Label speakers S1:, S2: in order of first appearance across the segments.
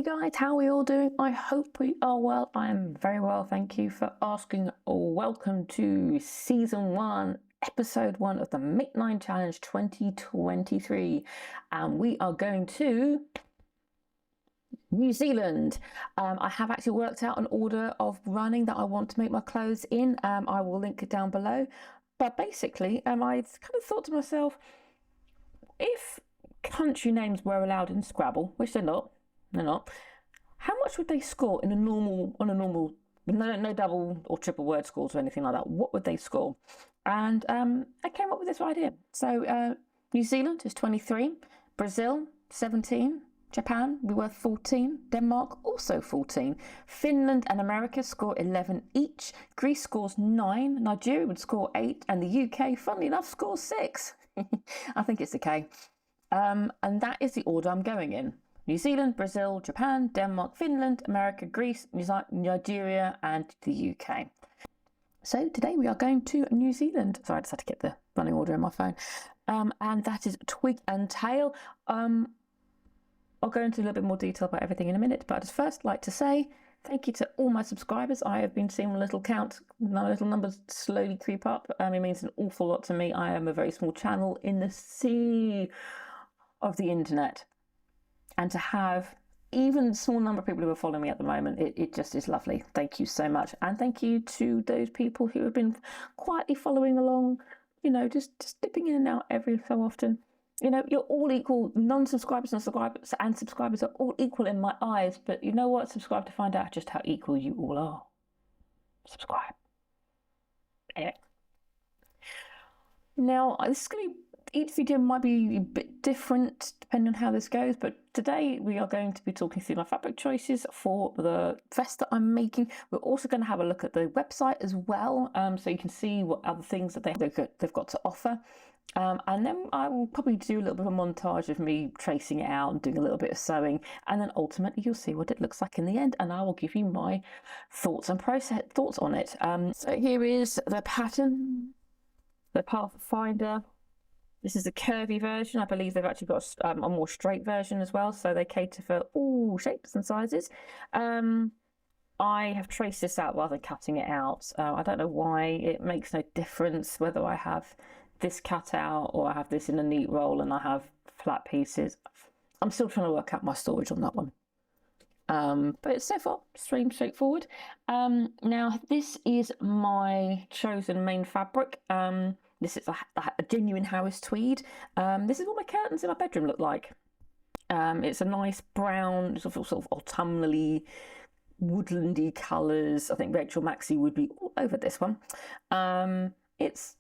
S1: Hey guys, how are we all doing? I hope we are well. I am very well, thank you for asking. Welcome to Season 1, Episode 1 of the Make 9 Challenge 2023. And we are going to New Zealand. I have actually worked out an order of running that I want to make my clothes in. I will link it down below. But basically, I kind of thought to myself, if country names were allowed in Scrabble, which they're not, how much would they score in a normal, no double or triple word scores or anything like that? What would they score? And I came up with this idea. So New Zealand is 23, Brazil 17, Japan, we were 14, Denmark also 14, Finland and America score 11 each, Greece scores 9, Nigeria would score 8, and the UK, funnily enough, scores 6. I think it's okay. And that is the order I'm going in. New Zealand, Brazil, Japan, Denmark, Finland, America, Greece, Nigeria, and the UK. So today we are going to New Zealand. Sorry, I just had to get the running order in my phone. And that is Twig and Tail. I'll go into a little bit more detail about everything in a minute, but I'd first like to say thank you to all my subscribers. I have been seeing my little numbers slowly creep up. It means an awful lot to me. I am a very small channel in the sea of the internet. And to have even a small number of people who are following me at the moment, it just is lovely. Thank you so much. And thank you to those people who have been quietly following along, just dipping in and out every so often. You're all equal. Non-subscribers and subscribers are all equal in my eyes. But you know what? Subscribe to find out just how equal you all are. Subscribe. Anyway. Now, this is going to be, each video might be a bit different depending on how this goes. But today we are going to be talking through my fabric choices for the vest that I'm making. We're also going to have a look at the website as well. So you can see what other things that they've got to offer. And then I will probably do a little bit of a montage of me tracing it out and doing a little bit of sewing, and then ultimately you'll see what it looks like in the end, and I will give you my thoughts on it. So here is the pattern, the Pathfinder. This is a curvy version. I believe they've actually got a more straight version as well, so they cater for all shapes and sizes. I have traced this out rather than cutting it out. I don't know why. It makes no difference whether I have this cut out or I have this in a neat roll and I have flat pieces. I'm still trying to work out my storage on that one. But it's so far straightforward. Now this is my chosen main fabric. This is a genuine Harris tweed. This is what my curtains in my bedroom look like. It's a nice brown, sort of autumnally, woodlandy colours. I think Rachel Maxey would be all over this one. It's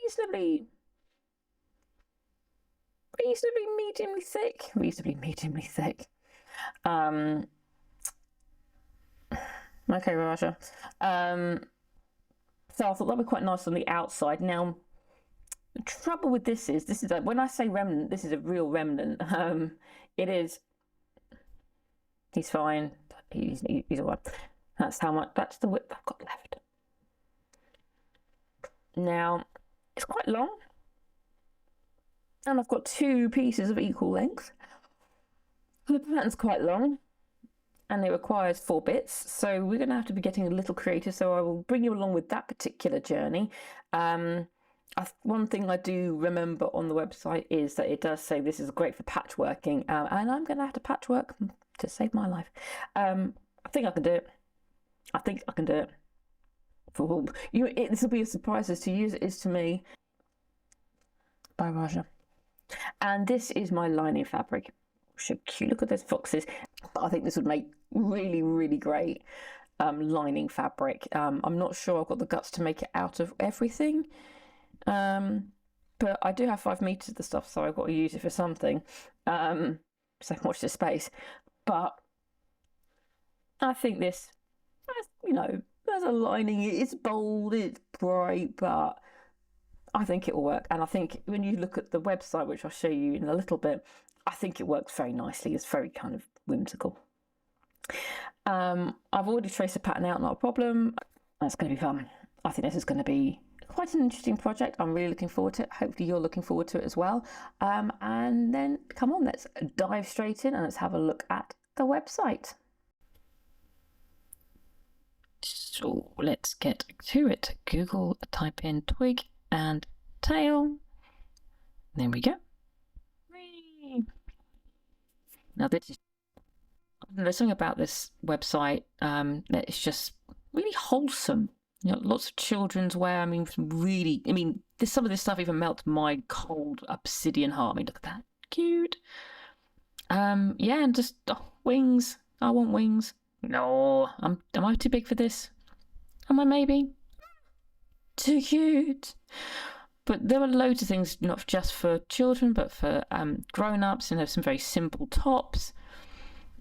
S1: reasonably mediumly thick. Okay, Raja. So I thought that'd be quite nice on the outside. Now, the trouble with this is when I say remnant, this is a real remnant. It is. He's fine. He's all right. That's how much. That's the width I've got left. Now, it's quite long, and I've got two pieces of equal length. The pattern's quite long, and it requires 4 bits, so we're going to have to be getting a little creative, so I will bring you along with that particular journey. One thing I do remember on the website is that it does say this is great for patchworking, and I'm going to have to patchwork to save my life. I think I can do it. I think I can do it. This will be a surprise as to you as it is to me. By Raja. And this is my lining fabric. So cute. Look at those foxes. But I think this would make really, really great lining fabric. I'm not sure I've got the guts to make it out of everything. But I do have 5 meters of the stuff, so I've got to use it for something. So watch this space. But I think this, there's a lining. It's bold, it's bright, but I think it will work. And I think when you look at the website, which I'll show you in a little bit, I think it works very nicely. It's very kind of whimsical. I've already traced the pattern out, not a problem. That's going to be fun. I think this is going to be quite an interesting project. I'm really looking forward to it. Hopefully you're looking forward to it as well. And then come on, let's dive straight in and let's have a look at the website. So let's get to it. Google, type in twig and tail. There we go. Now there's something about this website that is just really wholesome. You know, lots of children's wear. I mean, some of this stuff even melts my cold obsidian heart. I mean, look at that, cute. Yeah, and just wings. I want wings. No, am I too big for this? Am I maybe? Too cute. But there are loads of things, not just for children, but for grown-ups, and there's some very simple tops.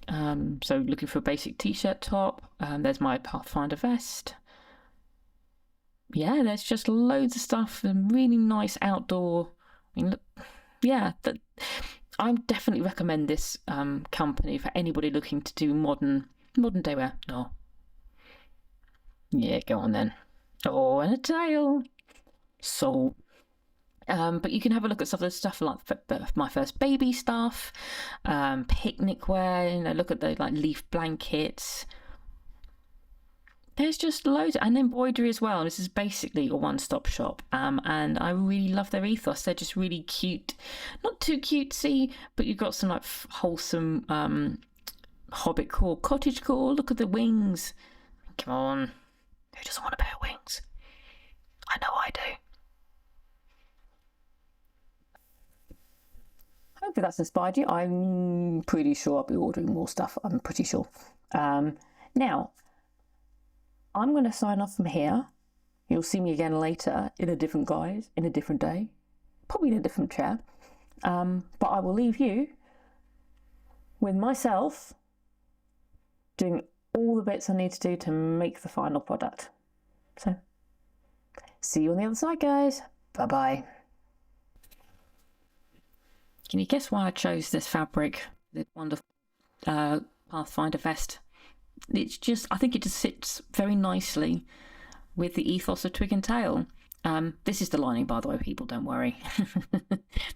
S1: So looking for a basic t-shirt top. There's my Pathfinder Vest. Yeah, there's just loads of stuff and really nice outdoor. I mean, look, yeah, I definitely recommend this company for anybody looking to do modern day wear. Oh, yeah, go on then. Oh, and a tail. So, but you can have a look at some of the stuff like my first baby stuff, picnic wear. You know, look at the like leaf blankets. There's just loads, and embroidery as well. This is basically a one-stop shop, and I really love their ethos. They're just really cute, not too cutesy, but you've got some like wholesome hobbit core, cottage core. Look at the wings. Come on, who doesn't want a pair of wings? I know I do. Hopefully that's inspired you. I'm pretty sure I'll be ordering more stuff. I'm pretty sure. Now, I'm going to sign off from here. You'll see me again later in a different guise, in a different day, probably in a different chair. But I will leave you with myself doing all the bits I need to do to make the final product. So, see you on the other side, guys. Bye-bye. Can you guess why I chose this fabric, this wonderful Pathfinder Vest? I think it just sits very nicely with the ethos of Twig and Tail. This is the lining, by the way, people, don't worry.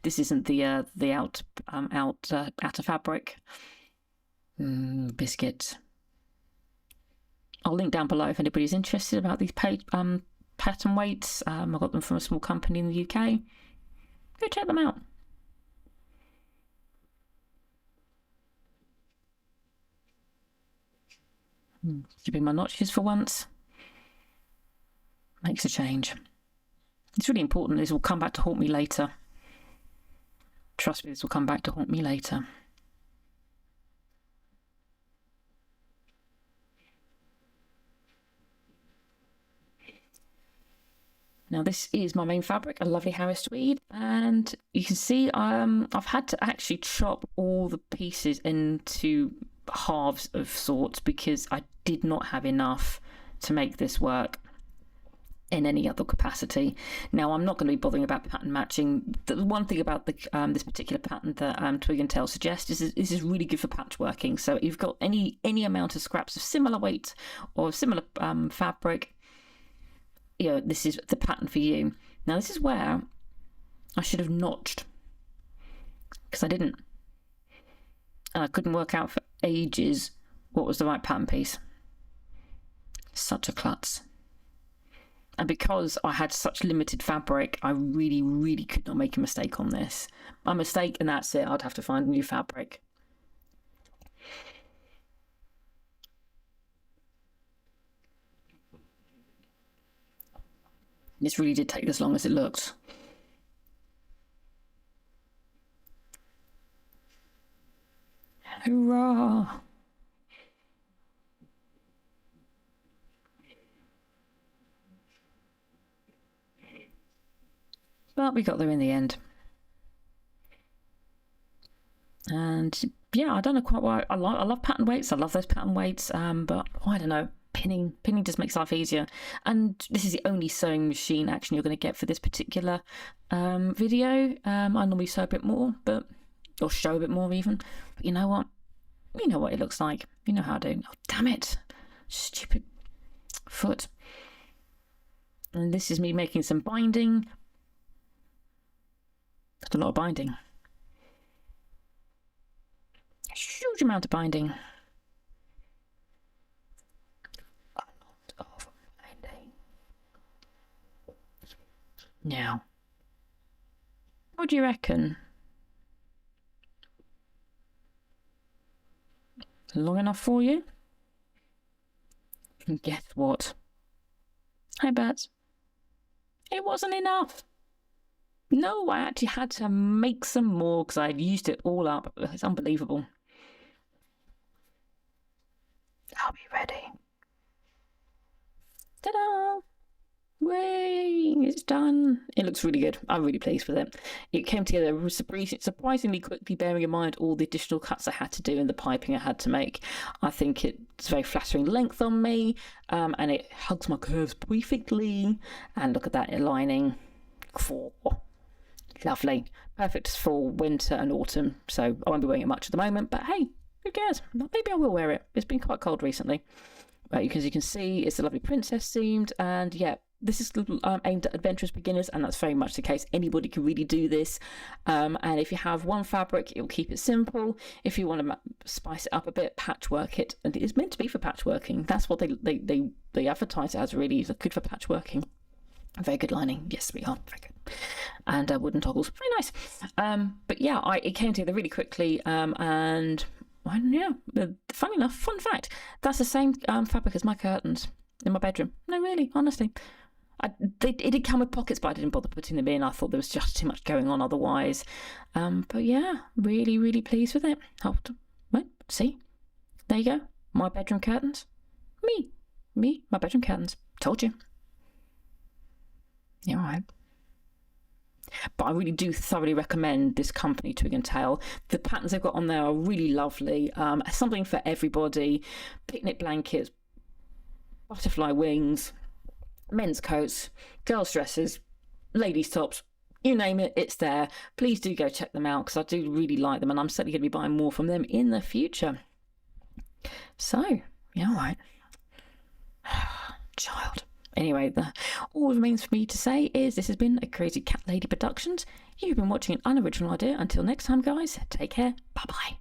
S1: This isn't the outer fabric. Biscuit. I'll link down below if anybody's interested about these pattern weights. I got them from a small company in the UK. Go check them out. Skipping my notches for once makes a change. It's really important. This will come back to haunt me later. Trust me, this will come back to haunt me later. Now this is my main fabric, a lovely Harris Tweed, and you can see I've had to actually chop all the pieces into halves of sorts because I did not have enough to make this work in any other capacity. Now I'm not going to be bothering about pattern matching. The one thing about this particular pattern that Twig and Tail suggests is this is really good for patchworking. So if you've got any amount of scraps of similar weight or similar fabric, you know, this is the pattern for you. Now this is where I should have notched, because I didn't, and I couldn't work out for ages what was the right pattern piece. Such a klutz. And because I had such limited fabric, I really, really could not make a mistake on this. A mistake, and that's it. I'd have to find new fabric. This really did take as long as it looks. Hurrah! But we got there in the end. And yeah, I don't know quite why. I love pattern weights. I love those pattern weights. But I don't know. Pinning just makes life easier. And this is the only sewing machine action you're going to get for this particular video. I normally sew a bit more, or show a bit more even. But you know what? You know what it looks like. You know how to do. Oh, damn it! Stupid foot. And this is me making some binding. That's a lot of binding. huge amount of binding. A lot of binding. Now, what do you reckon? Long enough for you? And guess what? I bet it wasn't enough. No, I actually had to make some more because I had used it all up. It's unbelievable. I'll be ready. Ta-da! Way, it's done. It looks really good. I'm really pleased with it. It came together surprisingly quickly, bearing in mind all the additional cuts I had to do and the piping I had to make. I think it's very flattering length on me, and it hugs my curves perfectly. And look at that lining. Lovely. Perfect for winter and autumn, so I won't be wearing it much at the moment, but hey, who cares? Maybe I will wear it. It's been quite cold recently. As you can see, it's a lovely princess themed, and yeah, this is aimed at adventurous beginners, and that's very much the case. Anybody can really do this, and if you have one fabric, it'll keep it simple. If you want to spice it up a bit, patchwork it, and it's meant to be for patchworking. That's what they advertise it as. Really, is good for patchworking. Very good lining. Yes, we are very good. And wooden toggles, very nice. But yeah, it came together really quickly, and yeah, funny enough, fun fact, that's the same fabric as my curtains in my bedroom. No, really, honestly. It did come with pockets, but I didn't bother putting them in. I thought there was just too much going on otherwise. But yeah, really, really pleased with it. Wait, see? There you go. My bedroom curtains. Me, my bedroom curtains. Told you. Yeah, all right. But I really do thoroughly recommend this company, Twig and Tail. The patterns they've got on there are really lovely. Something for everybody. Picnic blankets, butterfly wings, men's coats, girls' dresses, ladies' tops, you name it, it's there. Please do go check them out because I do really like them, and I'm certainly going to be buying more from them in the future. So, yeah, all right. Child. Anyway, all that remains for me to say is this has been a Crazy Cat Lady Productions. You've been watching an unoriginal idea. Until next time, guys, take care. Bye-bye.